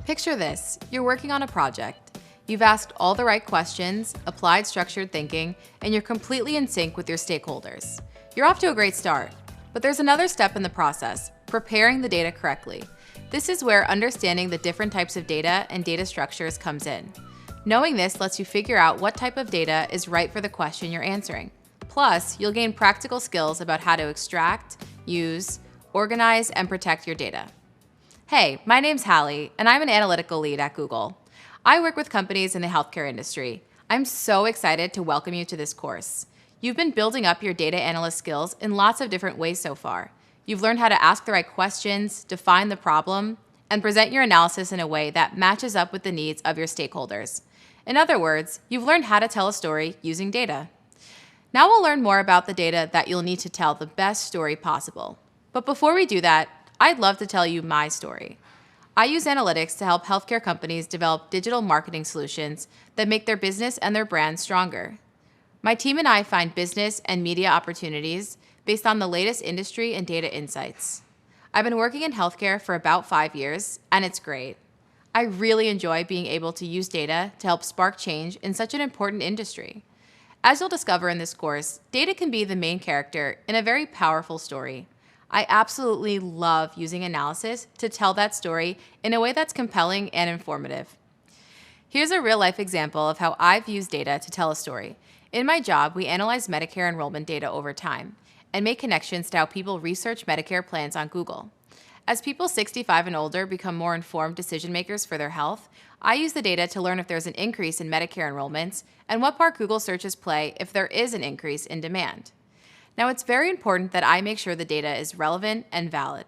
Picture this, you're working on a project. You've asked all the right questions, applied structured thinking, and you're completely in sync with your stakeholders. You're off to a great start, but there's another step in the process, preparing the data correctly. This is where understanding the different types of data and data structures comes in. Knowing this lets you figure out what type of data is right for the question you're answering. Plus, you'll gain practical skills about how to extract, use, organize, and protect your data. Hey, my name's Hallie, and I'm an analytical lead at Google. I work with companies in the healthcare industry. I'm so excited to welcome you to this course. You've been building up your data analyst skills in lots of different ways so far. You've learned how to ask the right questions, define the problem, and present your analysis in a way that matches up with the needs of your stakeholders. In other words, you've learned how to tell a story using data. Now we'll learn more about the data that you'll need to tell the best story possible. But before we do that, I'd love to tell you my story. I use analytics to help healthcare companies develop digital marketing solutions that make their business and their brand stronger. My team and I find business and media opportunities based on the latest industry and data insights. I've been working in healthcare for about 5 years, and it's great. I really enjoy being able to use data to help spark change in such an important industry. As you'll discover in this course, data can be the main character in a very powerful story. I absolutely love using analysis to tell that story in a way that's compelling and informative. Here's a real-life example of how I've used data to tell a story. In my job, we analyze Medicare enrollment data over time and make connections to how people research Medicare plans on Google. As people 65 and older become more informed decision makers for their health, I use the data to learn if there's an increase in Medicare enrollments and what part Google searches play if there is an increase in demand. Now, it's very important that I make sure the data is relevant and valid.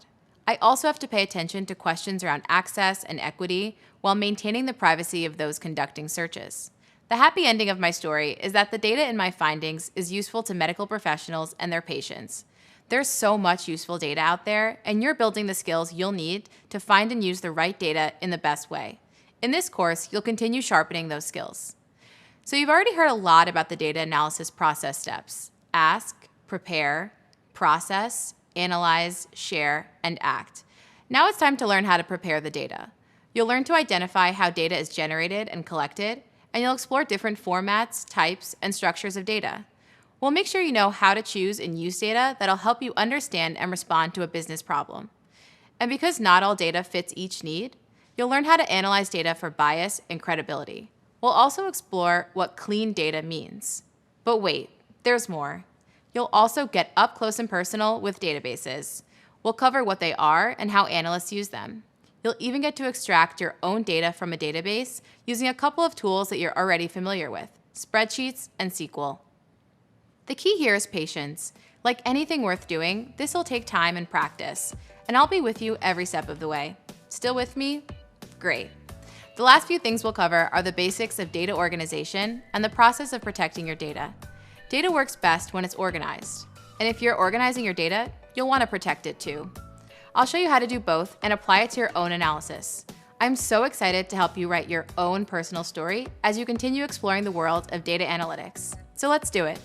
I also have to pay attention to questions around access and equity while maintaining the privacy of those conducting searches. The happy ending of my story is that the data in my findings is useful to medical professionals and their patients. There's so much useful data out there, and you're building the skills you'll need to find and use the right data in the best way. In this course, you'll continue sharpening those skills. So you've already heard a lot about the data analysis process steps: ask, prepare, process, analyze, share, and act. Now it's time to learn how to prepare the data. You'll learn to identify how data is generated and collected, and you'll explore different formats, types, and structures of data. We'll make sure you know how to choose and use data that'll help you understand and respond to a business problem. And because not all data fits each need, you'll learn how to analyze data for bias and credibility. We'll also explore what clean data means. But wait, there's more. You'll also get up close and personal with databases. We'll cover what they are and how analysts use them. You'll even get to extract your own data from a database using a couple of tools that you're already familiar with: spreadsheets and SQL. The key here is patience. Like anything worth doing, this will take time and practice, and I'll be with you every step of the way. Still with me? Great. The last few things we'll cover are the basics of data organization and the process of protecting your data. Data works best when it's organized, and if you're organizing your data, you'll want to protect it too. I'll show you how to do both and apply it to your own analysis. I'm so excited to help you write your own personal story as you continue exploring the world of data analytics. So let's do it.